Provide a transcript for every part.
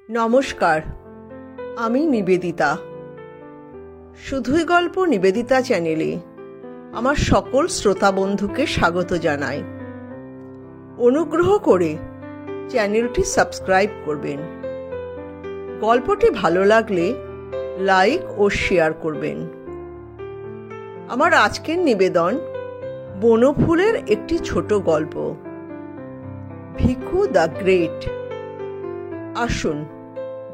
নমস্কার, আমি নিবেদিতা। শুধুই গল্প নিবেদিতা চ্যানেলে আমার সকল শ্রোতা বন্ধুকে স্বাগত জানাই। অনুগ্রহ করে চ্যানেলটি সাবস্ক্রাইব করবেন। গল্পটি ভালো লাগলে লাইক ও শেয়ার করবেন। আমার আজকের নিবেদন বনফুলের একটি ছোট গল্প, ভিকু দ্য গ্রেট। আসুন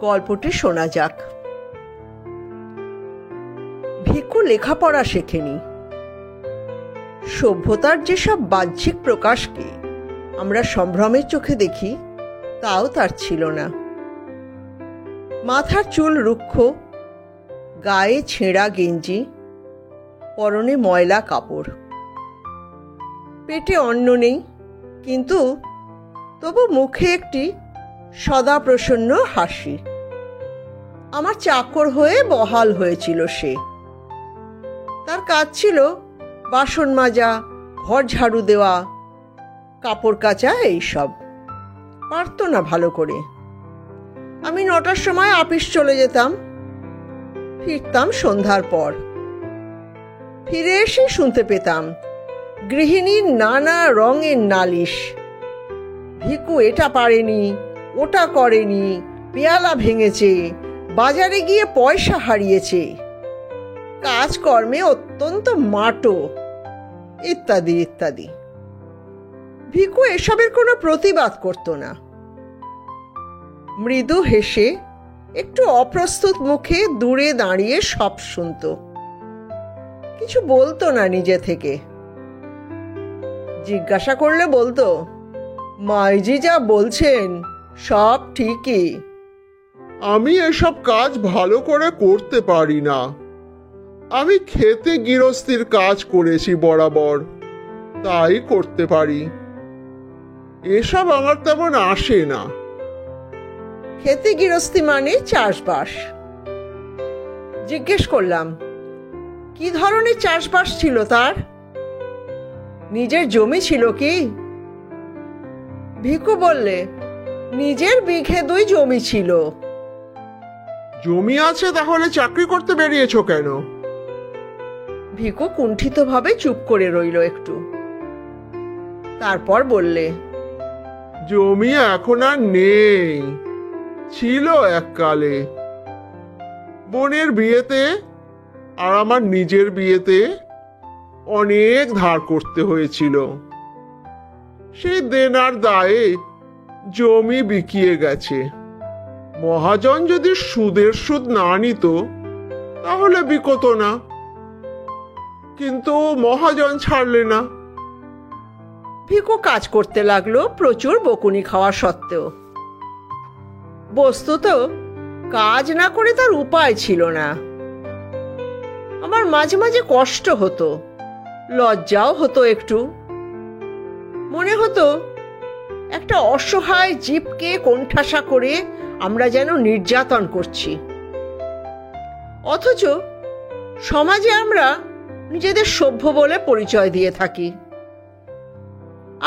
গল্পটি শোনা যাক। ভিকু লেখাপড়া শেখেনি। সভ্যতার যেসব বাহ্যিক প্রকাশকে আমরা সম্ভ্রমের চোখে দেখি, তাও তার ছিল না। মাথার চুল রুক্ষ, গায়ে ছেঁড়া গেঞ্জি, পরনে ময়লা কাপড়। পেটে অন্ন নেই, কিন্তু তবু মুখে একটি সদা প্রসন্ন হাসি। আমার চাকর হয়ে বহাল হয়েছিল সে। তার কাজ ছিল বাসন মাজা, ঘর ঝাড়ু দেওয়া, কাপড় কাচা, এইসব। পারত না ভালো করে। আমি 9টার সময় অফিস চলে যেতাম, ফিরতাম সন্ধ্যার পর। ফিরে এসে শুনতে পেতাম গৃহিণীর নানা রঙের নালিশ। ভিকু এটা পারেনি, ওটা করেনি, পেয়ালা ভেঙেছে, বাজারে গিয়ে পয়সা হারিয়েছে, কাজকর্মে অত্যন্ত মাটো, ইত্যাদি ইত্যাদি। ভিকু এসবের কোনো প্রতিবাদ করত না। মৃদু হেসে একটু অপ্রস্তুত মুখে দূরে দাঁড়িয়ে সব শুনত। কিছু বলতো না নিজে থেকে। জিজ্ঞাসা করলে বলতো, মাইজি যা বলছেন সব ঠিকই। আমি এসব কাজ ভালো করে করতে পারি না। আমি খেতে গৃহস্থির কাজ করেছি বরাবর, তাই করতে পারি। এসব আমার তেমন আসে না। খেতে গৃহস্থী মানে চাষবাস। জিজ্ঞেস করলাম, কি ধরনের চাষবাস ছিল তার? নিজের জমি ছিল কি? ভিকু বললে, নিজের বিঘে 2 জমি ছিল। জমি আছে তাহলে চাকরি করতে বেরিয়েছো কেন? ভিকু কুণ্ঠিতভাবে চুপ করে রইল একটু। তারপর বললে, জমি এখন আর নেই, ছিল এককালে। বোনের বিয়েতে আর আমার নিজের বিয়েতে অনেক ধার করতে হয়েছিল। সেই দেনার দায়ে জমি বিকিয়ে গেছে। মহাজন যদি সুদের সুদ না নিত তাহলে বিকত না, কিন্তু মহাজন ছাড়লে না। ভিকু কাজ করতে লাগলো, প্রচুর বকুনি খাওয়া সত্ত্বেও। বস্তুত কাজ না করে তার উপায় ছিল না। আমার মাঝে মাঝে কষ্ট হতো, লজ্জাও হতো একটু। মনে হতো একটা অসহায় জীবকে কোণঠাসা করে আমরা যেন নির্যাতন করছি। অথচ সমাজে আমরা নিজেদের সভ্য বলে পরিচয় দিয়ে থাকি।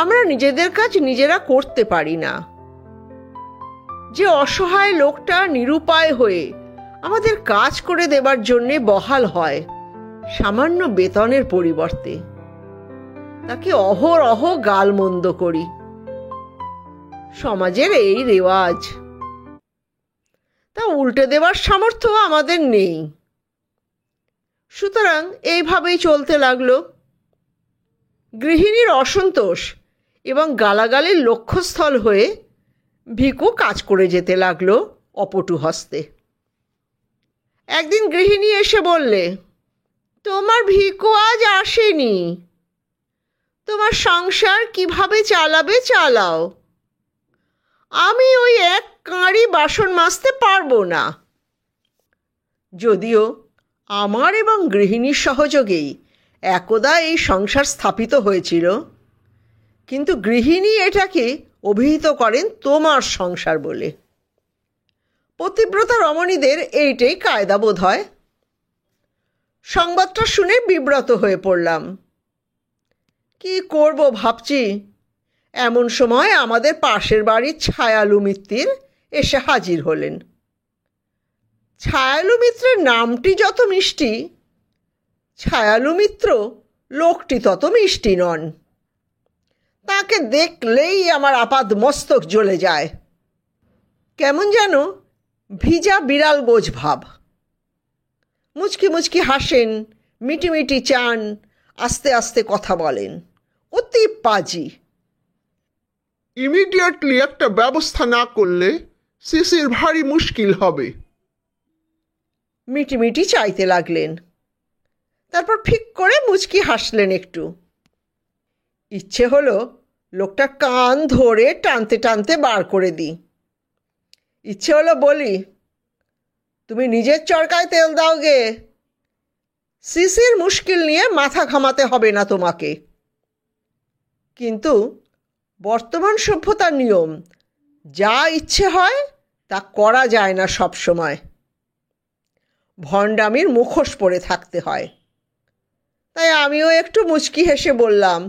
আমরা নিজেদের কাজ নিজেরা করতে পারি না। যে অসহায় লোকটা নিরুপায় হয়ে আমাদের কাজ করে দেবার জন্যে বহাল হয় সামান্য বেতনের পরিবর্তে, তাকে অহরহ গালমন্দ করি। সমাজের এই রেওয়াজ। তা উল্টে দেবার সামর্থ্য আমাদের নেই। সুতরাং এইভাবেই চলতে লাগলো। গৃহিণীর অসন্তোষ এবং গালাগালির লক্ষ্যস্থল হয়ে ভিকু কাজ করে যেতে লাগলো অপটু হস্তে। একদিন গৃহিণী এসে বললে, তোমার ভিকু আজ আসেনি। তোমার সংসার কিভাবে চালাবে চালাও, আমি ওই এক কাঁড়ি বাসন মাজতে পারবো না। যদিও আমার এবং গৃহিণীর সহযোগেই একদা এই সংসার স্থাপিত হয়েছিল, কিন্তু গৃহিণী এটাকে অভিহিত করেন তোমার সংসার বলে। পতিব্রতা রমণীদের এইটাই কায়দা বোধ হয়। সংবাদটা শুনে বিব্রত হয়ে পড়লাম। কি করব ভাবছি, এমন সময় আমাদের পাশের বাড়ির ছায়ালু মিত্তির এসে হাজির হলেন। ছায়ালু মিত্রের নামটি যত মিষ্টি, ছায়ালু মিত্র লোকটি তত মিষ্টি নন। তাকে দেখলেই আমার আপাদ মস্তক জ্বলে যায়। কেমন যেন ভিজা বিড়াল গোছ ভাব। মুচকি মুচকি হাসেন, মিটিমিটি চান, আস্তে আস্তে কথা বলেন, অতি পাজি। ইমিডিয়েটলি একটা ব্যবস্থা না করলে সিসির ভারী মুশকিল হবে। মিটিমিটি চাইতে লাগলেন, তারপর ফিক করে মুচকি হাসলেন একটু। ইচ্ছে হলো লোকটা কান ধরে টানতে টানতে বার করে দিই। ইচ্ছে হলো বলি, তুমি নিজের চরকায় তেল দাও গে, সিসির মুশকিল নিয়ে মাথা ঘামাতে হবে না তোমাকে। কিন্তু বর্তমান সভ্যতার নিয়ম, যা ইচ্ছে হয় তা করা যায় না সব সময়। ভণ্ডামির মুখোশ পরে থাকতে হয়। তাই আমিও একটু মুচকি হেসে বললাম,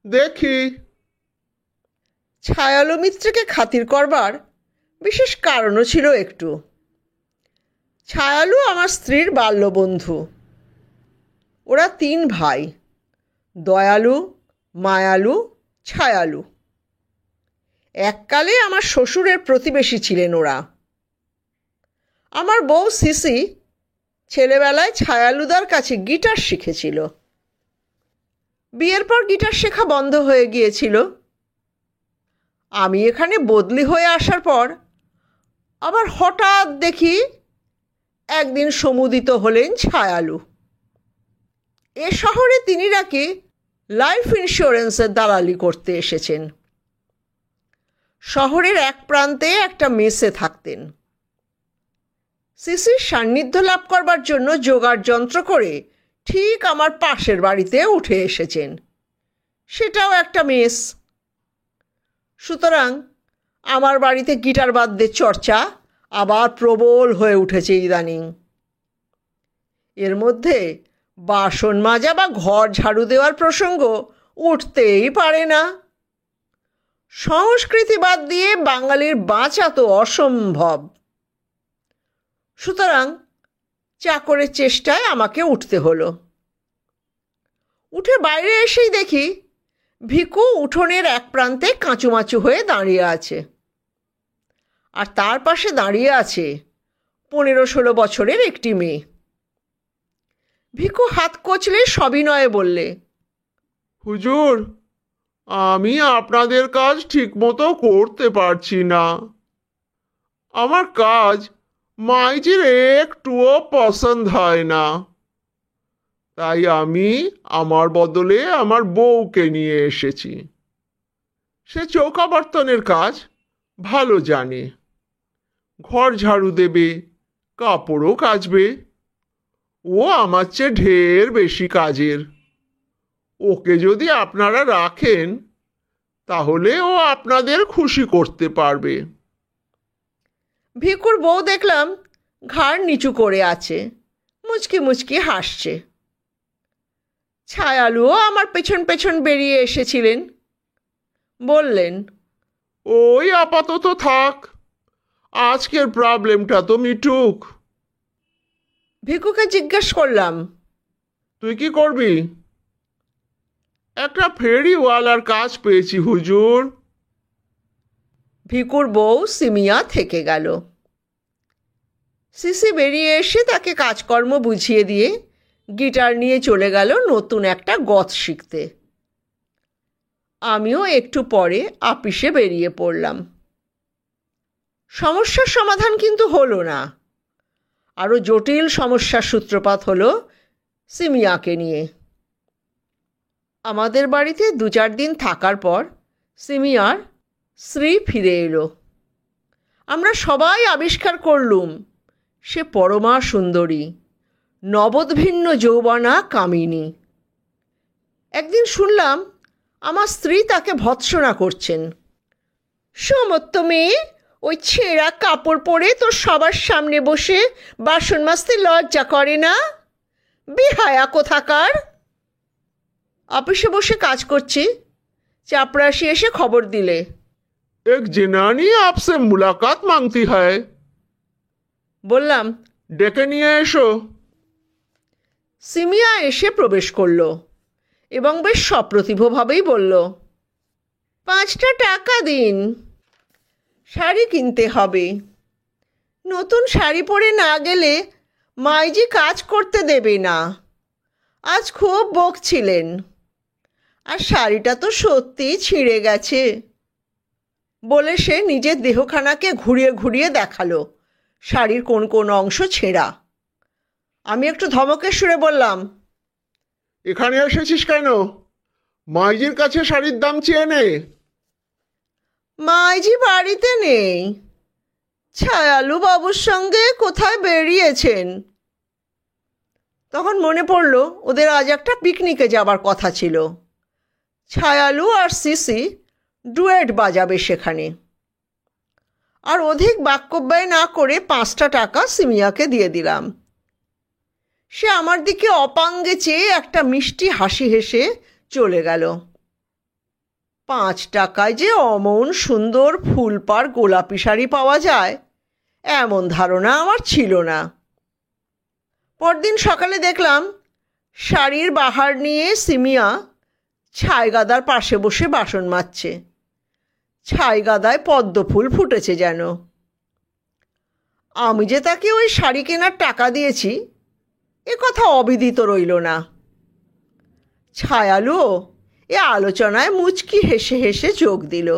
দেখি। ছায়ালু মিত্রকে খাতির করবার বিশেষ কারণও ছিল একটু। ছায়ালু আমার স্ত্রীর বাল্যবন্ধু। ওরা 3 ভাই, দয়ালু, মায়ালু, ছায়ালু। এককালে আমার শ্বশুরের প্রতিবেশী ছিলেন ওরা। আমার বউ সিসি ছেলেবেলায় ছায়ালুদার কাছে গিটার শিখেছিল। বিয়ের পর গিটার শেখা বন্ধ হয়ে গিয়েছিল। আমি এখানে বদলি হয়ে আসার পর আবার হঠাৎ দেখি একদিন সমুদিত হলেন ছায়ালু। এ শহরে তিনি নাকি লাইফ ইন্স্যুরেন্সের দালালি করতে এসেছেন। শহরের এক প্রান্তে একটা মেসে থাকতেন। সিসির সান্নিধ্য লাভ করবার জন্য জোগাড় যন্ত্র করে ঠিক আমার পাশের বাড়িতে উঠে এসেছেন। সেটাও একটা মেস। সুতরাং আমার বাড়িতে গিটার বাদ্যের চর্চা আবার প্রবল হয়ে উঠেছে ইদানিং। এর মধ্যে বাসন মাজা বা ঘর ঝাড়ু দেওয়ার প্রসঙ্গ উঠতেই পারে না। সংস্কৃতি বাদ দিয়ে বাঙালির বাঁচা তো অসম্ভব। সুতরাং চাকরের চেষ্টায় আমাকে উঠতে হলো। উঠে বাইরে এসেই দেখি ভিকু উঠোনের এক প্রান্তে কাঁচুমাচু হয়ে দাঁড়িয়ে আছে, আর তার পাশে দাঁড়িয়ে আছে 15-16 বছরের একটি মেয়ে। ভিকু হাত কচলে সবিনয়ে বললে, হুজুর, আমি আপনাদের কাজ ঠিকমতো করতে পারছি না। আমার কাজ মাইজির একটুও পছন্দ হয় না। তাই আমি আমার বদলে আমার বউকে নিয়ে এসেছি। সে চৌকা বর্তনের কাজ ভালো জানে, ঘর ঝাড়ু দেবে, কাপড়ও কাচবে। ও আমার চেয়ে ঢের বেশি কাজের। ওকে যদি আপনারা রাখেন তাহলে ও আপনাদের খুশি করতে পারবে। ভিকুর বউ দেখলাম ঘাড় নিচু করে আছে, মুচকি মুচকি হাসছে। ছায়ালুও আমার পেছন পেছন বেরিয়ে এসেছিলেন। বললেন, ওই আপাতত থাক, আজকের প্রবলেমটা তো মিটুক। ভিকুকে জিজ্ঞেস করলাম, তুই কি করবি? একটা ফেরিওয়ালার কাজ পেয়েছি হুজুর। ভিকুর বউ সিমিয়া থেকে গেল। সিসি বেরিয়ে এসে তাকে কাজকর্ম বুঝিয়ে দিয়ে গিটার নিয়ে চলে গেল নতুন একটা গত শিখতে। আমিও একটু পরে আপিসে বেরিয়ে পড়লাম। সমস্যার সমাধান কিন্তু হলো না। আরও জটিল সমস্যার সূত্রপাত হলো সিমিয়াকে নিয়ে। আমাদের বাড়িতে 2-4 দিন থাকার পর সিমিয়ার স্ত্রী ফিরে এলো। আমরা সবাই আবিষ্কার করলুম সে পরমা সুন্দরী, নবদ্ভিন্ন যৌবনা কামিনী। একদিন শুনলাম আমার স্ত্রী তাকে ভৎসনা করছেন। সমত্ত মেয়ে, ওই ছেঁড়া কাপড় পরে তোর সবার সামনে বসে বাসন মাজতে লজ্জা করে না? বেহায়া কোথাকার। অফিসে বসে কাজ করছি, চাপরাশি এসে খবর দিলে, एक जनानी आपसे मुलाकात मांगती है। বললাম। ডেকে নিয়ে এসো। সিমিয়া এসে প্রবেশ করল এবং বেশ সপ্রতিভভাবেই বলল, 5টা টাকা দিন, শাড়ি কিনতে হবে। নতুন শাড়ি পরে না গেলে মাইজি কাজ করতে দেবে না। আজ খুব বকছিলেন, আর শাড়িটা তো সত্যিই ছিঁড়ে গেছে। বলে সে নিজের দেহখানাকে ঘুরিয়ে ঘুরিয়ে দেখালো শাড়ির কোন কোন অংশ ছেঁড়া। আমি একটু ধমকের সুরে বললাম, এখানে এসেছিস কেন? মাইজির কাছে শাড়ির দাম চেয়ে নে। মাইজি বাড়িতে নেই, ছায়ালু বাবুর সঙ্গে কোথায় বেরিয়েছেন। তখন মনে পড়ল ওদের আজ একটা পিকনিকে যাবার কথা ছিল। ছায়ালু আর সিসি ডুয়েট বাজাবে সেখানে। আর অধিক বাক্যব্যয় না করে 5টা টাকা সিমিয়াকে দিয়ে দিলাম। সে আমার দিকে অপাঙ্গে চেয়ে একটা মিষ্টি হাসি হেসে চলে গেল। 5 টাকায় যে অমন সুন্দর ফুলপাড় গোলাপি শাড়ি পাওয়া যায় এমন ধারণা আমার ছিল না। পরদিন সকালে দেখলাম শাড়ির বাহার নিয়ে সিমিয়া ছাইগাদার পাশে বসে বাসন মাজছে। ছাইগাদায় পদ্ম ফুল ফুটেছে যেন। আমি যে তাকে ওই শাড়ি কেনার টাকা দিয়েছি এ কথা অবিদিত রইল না। ছায়ালু এ আলোচনায় মুচকি হেসে হেসে যোগ দিল।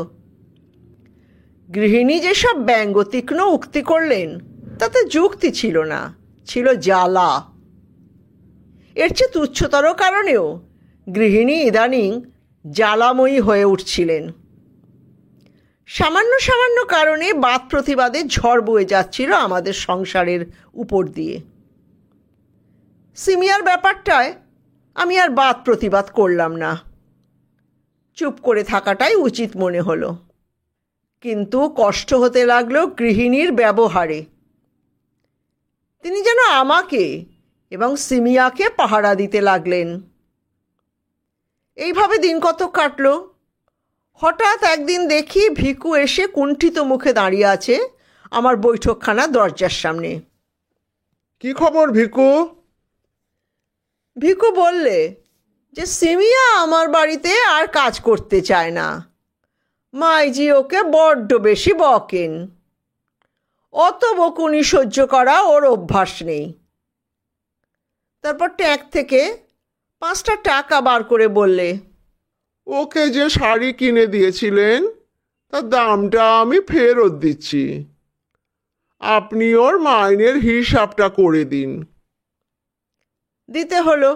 গৃহিণী যেসব ব্যঙ্গতীক্ষ্ণ উক্তি করলেন তাতে যুক্তি ছিল না, ছিল জ্বালা। এর চেয়ে তুচ্ছতর কারণেও গৃহিণী ইদানিং জ্বালাময়ী হয়ে উঠছিলেন। সামান্য সামান্য কারণে বাদ প্রতিবাদে ঝড় বয়ে যাচ্ছিল আমাদের সংসারের উপর দিয়ে। সিমিয়ার ব্যাপারটায় আমি আর বাদ প্রতিবাদ করলাম না, চুপ করে থাকাটাই উচিত মনে হলো। কিন্তু কষ্ট হতে লাগলো গৃহিণীর ব্যবহারে। তিনি যেন আমাকে এবং সিমিয়াকে পাহারা দিতে লাগলেন। এইভাবে দিন কতক কাটল। হঠাৎ একদিন দেখি ভিকু এসে কুণ্ঠিত মুখে দাঁড়িয়ে আছে আমার বৈঠকখানা দরজার সামনে। কি খবর ভিকু? ভিকু বললে যে সিমিয়া আমার বাড়িতে আর কাজ করতে চায় না। মাইজি ওকে বড্ড বেশি বকেন। অত বকুনি সহ্য করা ওর অভ্যাস নেই। তারপর ট্যাঙ্ক থেকে 5টা টাকা বার করে বললে, ওকে যে শাড়ি কিনে দিয়েছিলেন তার দামটা আমি ফেরত দিচ্ছি। আপনি ওর মাইনের হিসাবটা করে দিন। দিতে হলো,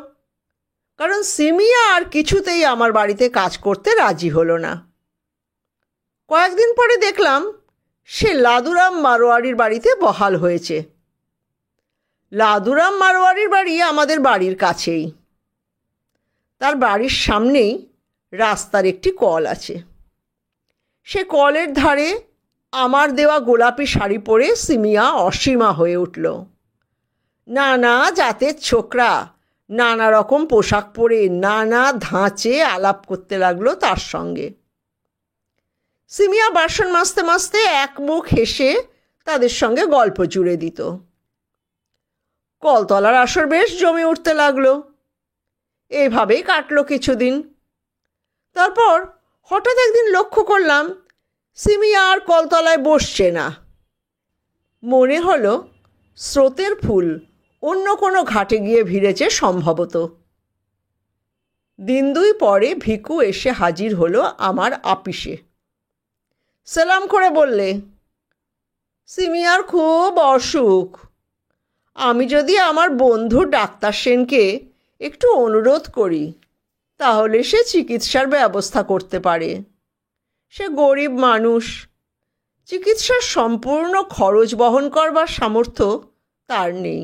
কারণ সিমিয়া আর কিছুতেই আমার বাড়িতে কাজ করতে রাজি হলো না। কয়েকদিন পরে দেখলাম সে লাদুরাম মারোয়ারির বাড়িতে বহাল হয়েছে। লাদুরাম মারোয়ারির বাড়ি আমাদের বাড়ির কাছেই। তার বাড়ির সামনেই রাস্তার একটি কল আছে। সে কলের ধারে আমার দেওয়া গোলাপি শাড়ি পরে সিমিয়া অসীমা হয়ে উঠল। নানা জাতের ছোকরা নানা রকম পোশাক পরে নানা ধাঁচে আলাপ করতে লাগলো তার সঙ্গে। সিমিয়া বাসন মাজতে মাজতে এক মুখ হেসে তাদের সঙ্গে গল্প জুড়ে দিত। কলতলার আসর বেশ জমে উঠতে লাগলো। এইভাবেই কাটলো কিছুদিন। তারপর হঠাৎ একদিন লক্ষ্য করলাম সিমিয়া আর কলতলায় বসছে না। মনে হলো স্রোতের ফুল অন্য কোনো ঘাটে গিয়ে ভিড়েছে সম্ভবত। দিন 2 পরে ভিকু এসে হাজির হলো আমার আপিসে। সালাম করে বললে, সিমিয়ার খুব অসুখ। আমি যদি আমার বন্ধু ডাক্তার সেনকে একটু অনুরোধ করি তাহলে সে চিকিৎসার ব্যবস্থা করতে পারে। সে গরিব মানুষ, চিকিৎসার সম্পূর্ণ খরচ বহন করবার সামর্থ্য তার নেই।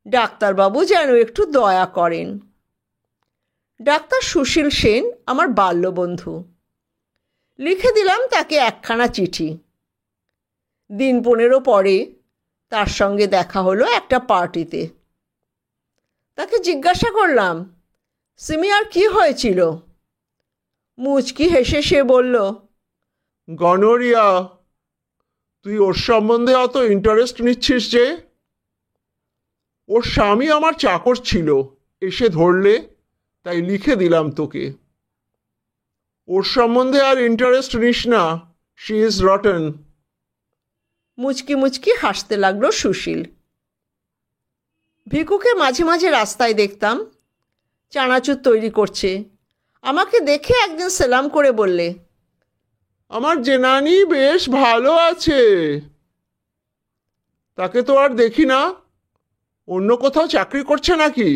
ডাক্তারবাবু যেন একটু দয়া করেন। ডাক্তার সুশীল সেন আমার বাল্যবন্ধু। লিখে দিলাম তাকে একখানা চিঠি। দিন 15 পরে তার সঙ্গে দেখা হলো একটা পার্টিতে। তাকে জিজ্ঞাসা করলাম, সিমিয়ার কি হয়েছিল? মুচকি হেসে সে বলল, গনোরিয়া, তুই ওর সম্বন্ধে অত ইন্টারেস্ট নিচ্ছিস যে? ওর স্বামী আমার চাকর ছিল, এসে ধরলে, তাই লিখে দিলাম তোকে। ওর সম্বন্ধে আর ইন্টারেস্ট নিস না, শি ইজ রটন। মুচকি মুচকি হাসতে লাগলো সুশীল। ভিকুকে মাঝে মাঝে রাস্তায় দেখতাম, চানাচুর তৈরি করছে। আমাকে দেখে একদিন সেলাম করে বললে, আমার জেনানি বেশ ভালো আছে। তাকে তো আর দেখি না, অন্য কোথাও চাকরি করছে নাকি?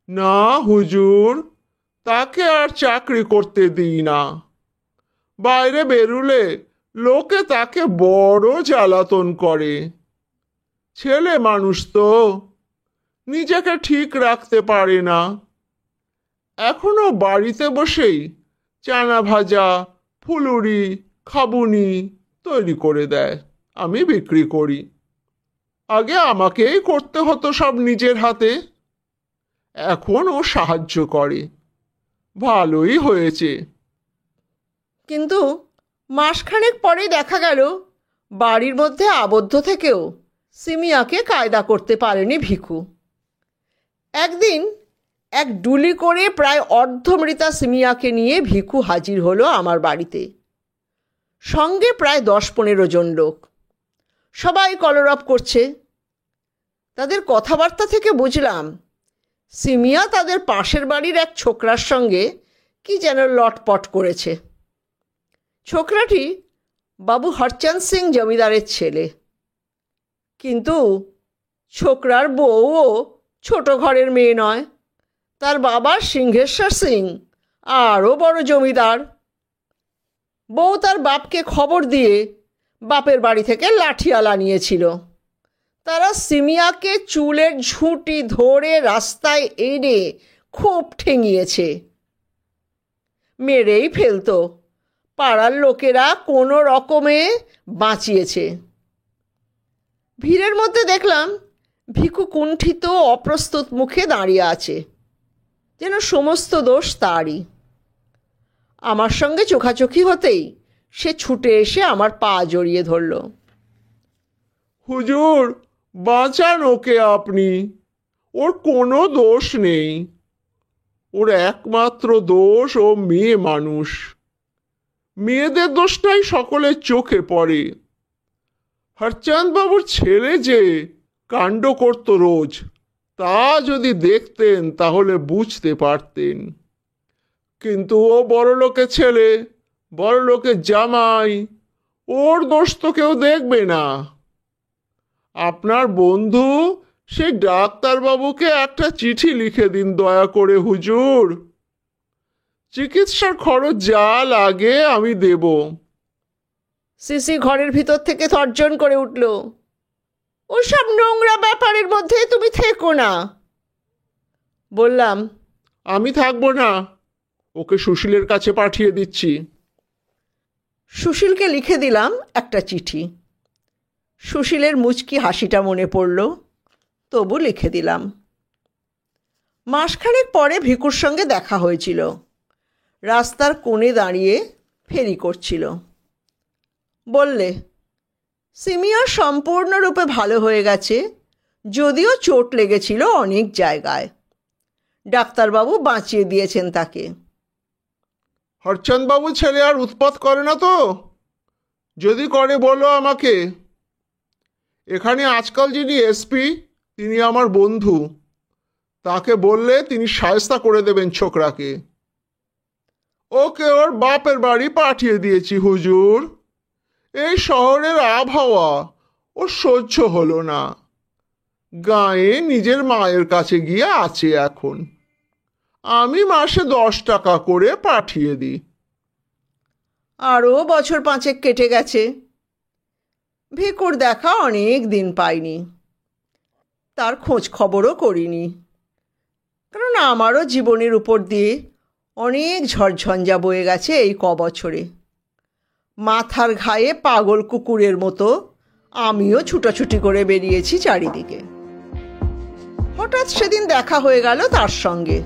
না হুজুর, তাকে আর চাকরি করতে দিই না। বাইরে বেরুলে লোকে তাকে বড় জ্বালাতন করে। ছেলে মানুষ তো, নিজেকে ঠিক রাখতে পারে না। এখনো বাড়িতে বসেই চানা ভাজা, ফুলুরি, খাবুনি তৈরি করে দেয়, আমি বিক্রি করি। আগে আমাকেই করতে হতো সব নিজের হাতে, এখন ও সাহায্য করে। ভালোই হয়েছে। কিন্তু মাসখানেক পরে দেখা গেল বাড়ির মধ্যে আবদ্ধ থেকেও সিমিয়াকে কায়দা করতে পারেনি ভিকু। একদিন এক ডুলি করে প্রায় অর্ধমৃতা সিমিয়াকে নিয়ে ভিকু হাজির হলো আমার বাড়িতে। সঙ্গে প্রায় 10-15 জন লোক, সবাই কলরব করছে। তাদের কথাবার্তা থেকে বুঝলাম সিমিয়া তাদের পাশের বাড়ির এক ছোকরার সঙ্গে কি যেন লটপট করেছে। ছোকরাটি বাবু হরচন্দ সিং জমিদারের ছেলে, কিন্তু ছোকরার বউও ছোট ঘরের মেয়ে নয়। তার বাবা সিংহেশ্বর সিং আরও বড় জমিদার। বউ তার বাপকে খবর দিয়ে বাপের বাড়ি থেকে লাঠিয়াল আনিয়েছিল। তারা সিমিয়াকে চুলের ঝুঁটি ধরে রাস্তায় এনে খুব ঠেঙিয়েছে, মেরেই ফেলতো। পাড়ার লোকেরা কোনো রকমে বাঁচিয়েছে। ভিড়ের মধ্যে দেখলাম ভিকু কুণ্ঠিত অপ্রস্তুত মুখে দাঁড়িয়ে আছে, যেন সমস্ত দোষ তারই। আমার সঙ্গে চোখাচোখি হতেই সে ছুটে এসে আমার পা জড়িয়ে ধরল। হুজুর, বাঁচান ওকে আপনি, ওর কোনো দোষ নেই। ওর একমাত্র দোষ ও মেয়ে মানুষ। মেয়েদের দোষটাই সকলের চোখে পড়ে। হরচন্দ বাবুর ছেলে যে কাণ্ড করত রোজ, তা যদি দেখতেন তাহলে বুঝতে পারতেন। কিন্তু ও বড়লোকের ছেলে, বড়লোকের জামাই, ওর দোষ তো কেউ দেখবে না। আপনার বন্ধু সেই ডাক্তারবাবুকে একটা চিঠি লিখে দিন দয়া করে হুজুর। চিকিৎসার খরচ যা লাগে আমি দেব। সিসি ঘরের ভিতর থেকে তর্জন করে উঠল, ওসব নোংরা ব্যাপারের মধ্যে তুমি থেকো না। বললাম, আমি থাকবো না, ওকে সুশীলের কাছে পাঠিয়ে দিচ্ছি। সুশীলকে লিখে দিলাম একটা চিঠি। সুশীলের মুচকি হাসিটা মনে পড়ল, তবু লিখে দিলাম। মাসখানেক পরে ভিকুর সঙ্গে দেখা হয়েছিল। রাস্তার কোণে দাঁড়িয়ে ফেরি করছিল। বললে, সিমিয়া সম্পূর্ণরূপে ভালো হয়ে গেছে, যদিও চোট লেগেছিল অনেক জায়গায়। ডাক্তারবাবু বাঁচিয়ে দিয়েছেন তাকে। হরচন্দ বাবু ছেলে আর উৎপাত করে না তো? যদি করে বলো আমাকে। এখানে আজকাল যিনি এসপি, তিনি আমার বন্ধু। তাকে বললে তিনি শায়েস্তা করে দেবেন ছোকরাকে। ওকে ওর বাপের বাড়ি পাঠিয়ে দিয়েছি হুজুর। এই শহরের আবহাওয়া ও সহ্য হলো না। গাঁয়ে নিজের মায়ের কাছে গিয়ে আছে এখন। আমি মাসে 10 টাকা করে পাঠিয়ে দিই। আরও বছর 5 কেটে গেছে। ভিকুর দেখা অনেক দিন পাইনি, তার খোঁজ খবরও করিনি। কারণ আমারও জীবনের উপর দিয়ে অনেক ঝড়ঝঞ্ঝা বয়ে গেছে এই বছরে। মাথার ঘায়ে পাগল কুকুরের মতো আমিও ছুটাছুটি করে বেরিয়েছি চারিদিকে। হঠাৎ সেদিন দেখা হয়ে গেল তার সঙ্গে।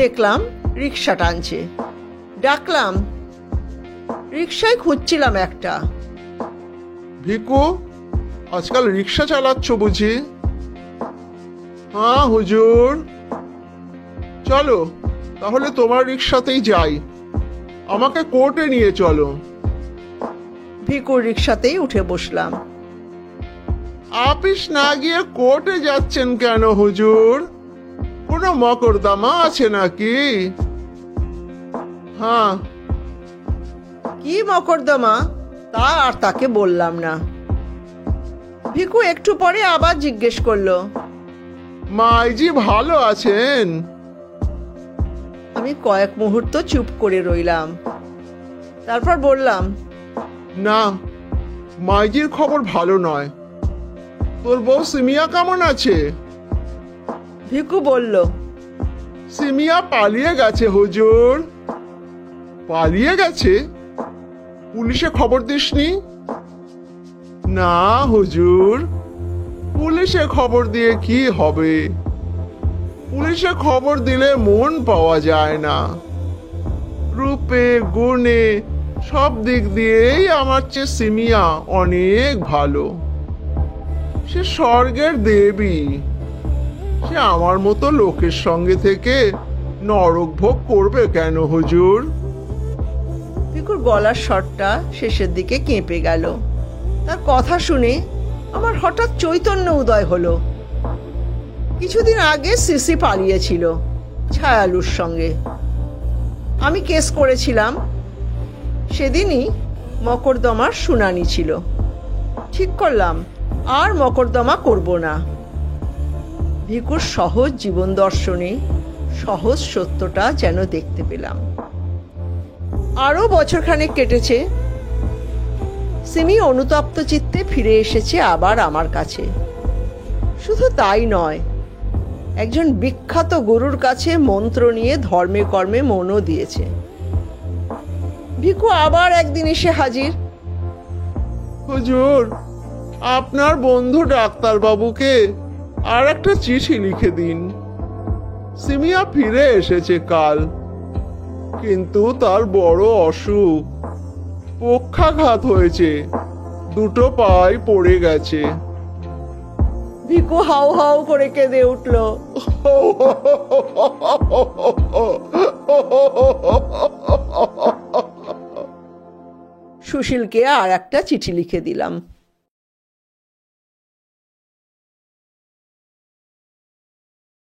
দেখলাম রিক্সা টানছে। ডাকলাম, রিক্সায় খুঁজছিলাম একটা। ভিকু, আজকাল রিক্সা চালাচ্ছ বুঝি? হ্যাঁ হুজুর। চলো তাহলে তোমার রিক্সাতেই যাই, আমাকে কোর্টে নিয়ে চলো। ভিকুর রিক্সাতেই উঠে বসলাম। আপিস না গিয়ে কোর্টে যাচ্ছেন কেন হুজুর? কোনো মকদ্দমা আছে নাকি? হ্যাঁ। কি মকদ্দমা তা আর তাকে বললাম না। ভিকু একটু পরে আবার জিজ্ঞেস করলো, মাইজি ভালো আছেন? আমি কয়েক মুহূর্ত চুপ করে রইলাম। তারপর বললাম, না, মাইজির খবর ভালো নয়। তোর বউ সিমিয়া কেমন আছে? ভিকু বলল, সিমিয়া পালিয়ে গেছে হুজুর। পালিয়ে গেছে? পুলিশে খবর দিসনি? না হুজুর, পুলিশে খবর দিয়ে কি হবে? পুলিশে খবর দিলে মন পাওয়া যায় না। রূপে গুণে সব দিক দিয়েই আমার চেয়ে সিমিয়া অনেক ভালো। সে স্বর্গের দেবী। সে আমার মতো লোকের সঙ্গে থেকে নরক ভোগ করবে কেন হুজুর? ভিকুর গলার স্বরটা শেষের দিকে কেঁপে গেল। তার কথা শুনে আমার হঠাৎ চৈতন্য উদয় হলো। কিছুদিন আগে সিসি পালিয়েছিল ছায়ালুর সঙ্গে। আমি কেস করেছিলাম। সেদিনই মকদ্দমার শুনানি ছিল। ঠিক করলাম আর মকদ্দমা করব না। ভিকুর সহজ জীবন দর্শনে সহজ সত্যটা যেন দেখতে পেলাম। আরো বছরখানেক কেটেছে। সিমি অনুতপ্ত চিত্তে ফিরে এসেছে আবার আমার কাছে। শুধু তাই নয়, একজন বিখ্যাত গুরুর কাছে মন্ত্র নিয়ে ধর্মে কর্মে মনও দিয়েছে। ভিকু আবার একদিন এসে হাজির। হুজুর, আপনার বন্ধু ডাক্তারবাবুকে আর একটা চিঠি লিখে দিন। সিমিয়া ফিরে এসেছে কাল, কিন্তু তার বড় অসুখ। পক্ষাঘাত হয়েছে, দুটো পাই পড়ে গেছে। ভিকু হাউ হাউ করে কেঁদে উঠল। সুশীলকে আর একটা চিঠি লিখে দিলাম।